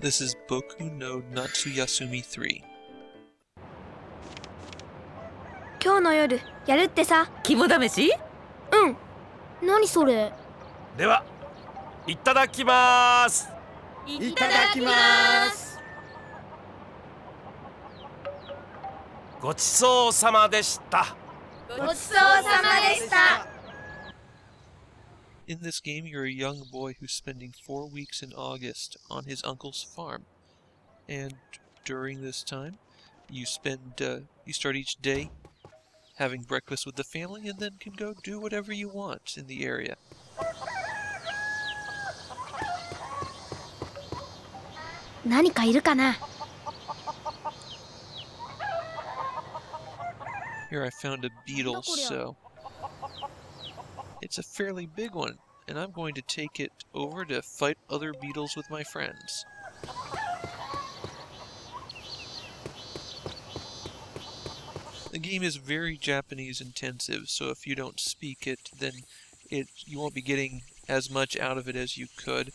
This is Boku no Natsuyasumi 3. 今日の夜やるってさ。肝試し？うん。何それ？では、いただきます。いただきます。ごちそうさまでした。ごちそうさまでした。In this game, you're a young boy who's spending 4 weeks in August on his uncle's farm. And during this time, you start each day having breakfast with the family and then can go do whatever you want in the area. Here I found a beetle, so it's a fairly big one, and I'm going to take it over to fight other beetles with my friends. The game is very Japanese intensive, so if you don't speak it, then you won't be getting as much out of it as you could.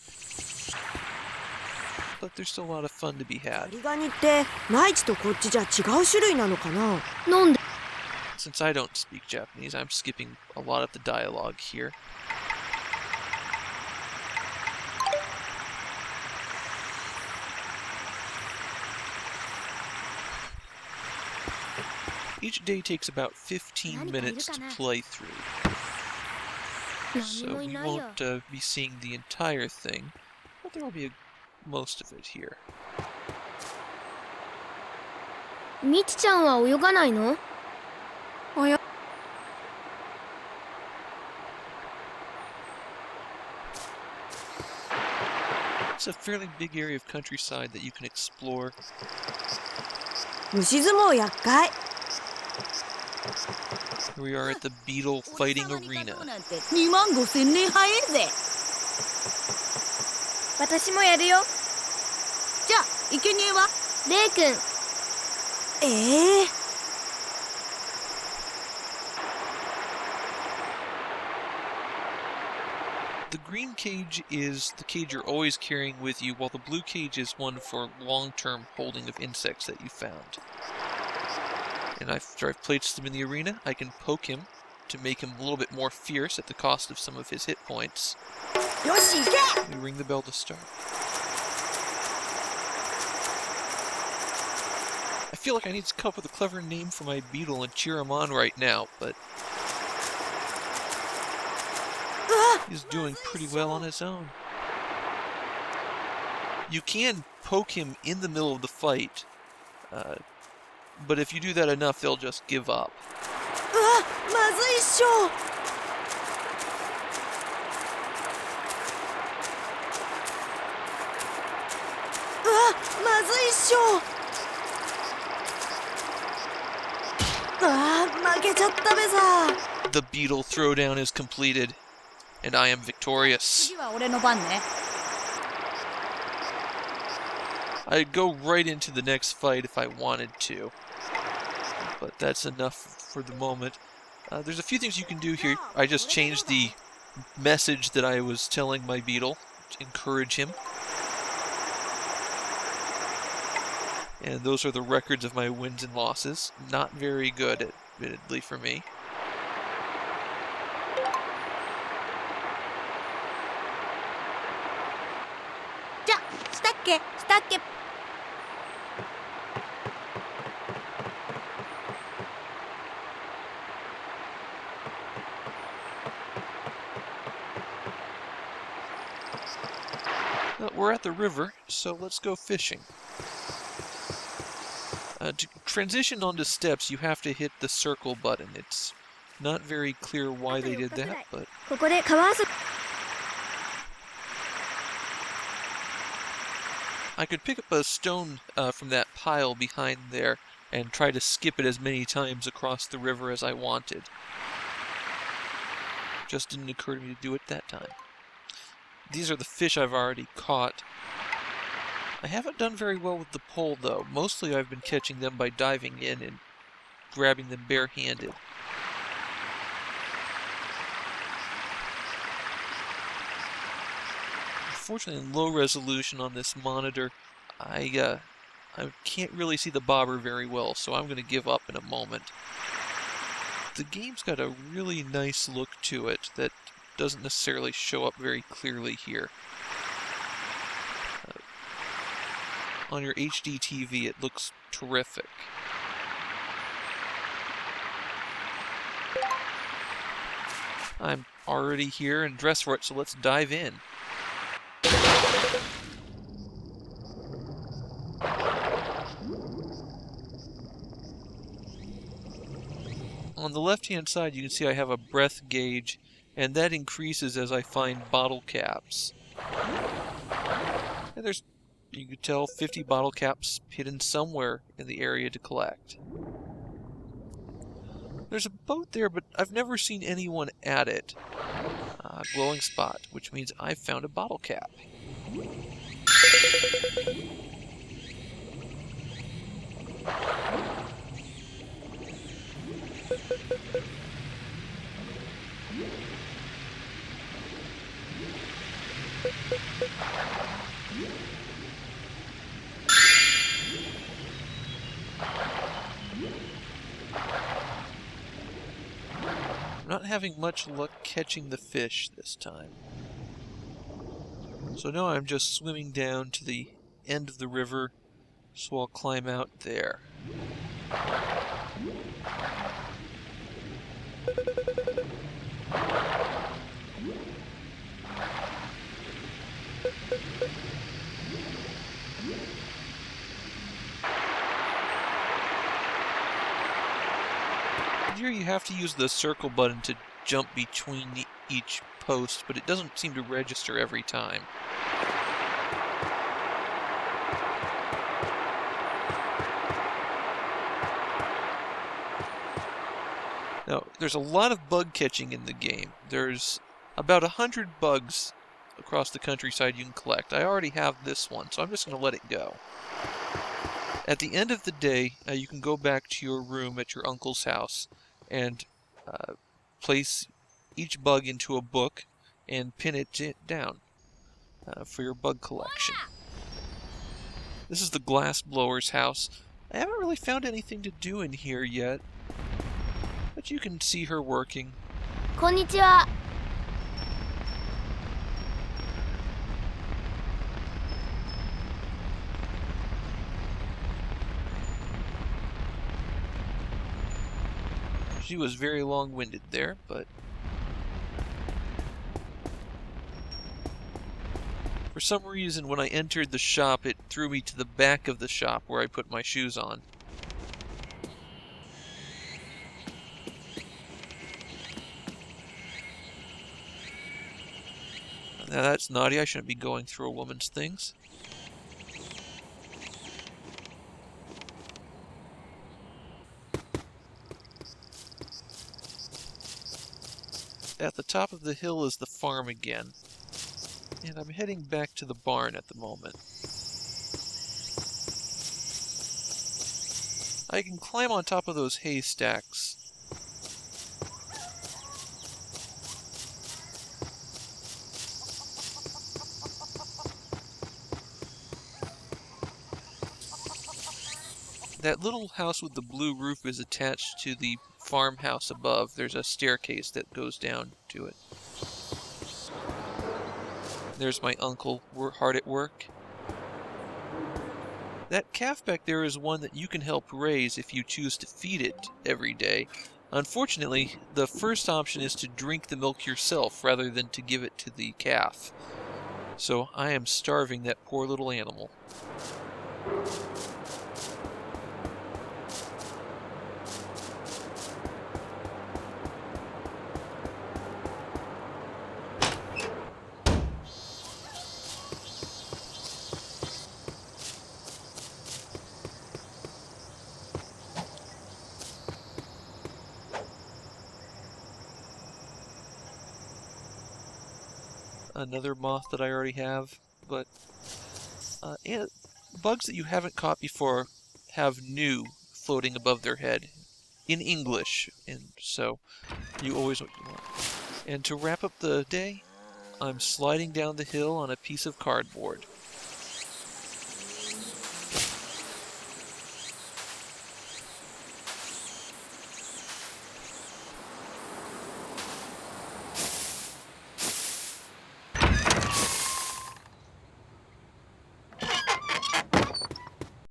But there's still a lot of fun to be had. Since I don't speak Japanese, I'm skipping a lot of the dialogue here. Each day takes about 15 minutes to play through, so we won't be seeing the entire thing, but there will be most of it here. みちちゃんは泳がないの？It's a fairly big area of countryside that you can explore. 虫相撲厄介。 Here we are at the Beetle fighting arena. 25000年早いぜ。私もやるよ。じゃあ、生贄は？レイ君。The green cage is the cage you're always carrying with you, while the blue cage is one for long-term holding of insects that you found. And after I've placed him in the arena, I can poke him to make him a little bit more fierce at the cost of some of his hit points. We ring the bell to start. I feel like I need to come up with a clever name for my beetle and cheer him on right now, but he's doing pretty well on his own. You can poke him in the middle of the fight, but if you do that enough, they'll just give up. The beetle throwdown is completed, and I am victorious. I'd go right into the next fight if I wanted to, but that's enough for the moment. There's a few things you can do here. I just changed the message that I was telling my beetle to encourage him. And those are the records of my wins and losses. Not very good, admittedly, for me. We're at the river, so let's go fishing. To transition onto steps, you have to hit the circle button. It's not very clear why they did that, but I could pick up a stone from that pile behind there and try to skip it as many times across the river as I wanted. Just didn't occur to me to do it that time. These are the fish I've already caught. I haven't done very well with the pole, though. Mostly I've been catching them by diving in and grabbing them barehanded. Unfortunately, in low resolution on this monitor, I can't really see the bobber very well, so I'm going to give up in a moment. The game's got a really nice look to it that doesn't necessarily show up very clearly here. On your HD TV, it looks terrific. I'm already here and dressed for it, so let's dive in. On the left-hand side, you can see I have a breath gauge, and that increases as I find bottle caps. And there's, you can tell, 50 bottle caps hidden somewhere in the area to collect. There's a boat there, but I've never seen anyone at it. Glowing spot, which means I've found a bottle cap. I'm not having much luck catching the fish this time. So now I'm just swimming down to the end of the river, so I'll climb out there. Here you have to use the circle button to jump between each post, but it doesn't seem to register every time. Now, there's a lot of bug catching in the game. There's about 100 bugs across the countryside you can collect. I already have this one, so I'm just going to let it go. At the end of the day, you can go back to your room at your uncle's house and place each bug into a book and pin it down for your bug collection. This is the glass blower's house. I haven't really found anything to do in here yet, but you can see her working. Konnichiwa. She was very long-winded there, but for some reason when I entered the shop it threw me to the back of the shop where I put my shoes on. Now that's naughty, I shouldn't be going through a woman's things. At the top of the hill is the farm again, and I'm heading back to the barn at the moment. I can climb on top of those haystacks. That little house with the blue roof is attached to the farmhouse above. There's a staircase that goes down to it. There's my uncle, we're hard at work. That calf back there is one that you can help raise if you choose to feed it every day. Unfortunately, the first option is to drink the milk yourself rather than to give it to the calf. So I am starving that poor little animal. Another moth that I already have, but and bugs that you haven't caught before have new floating above their head in English, and so you always what you want. And to wrap up the day, I'm sliding down the hill on a piece of cardboard.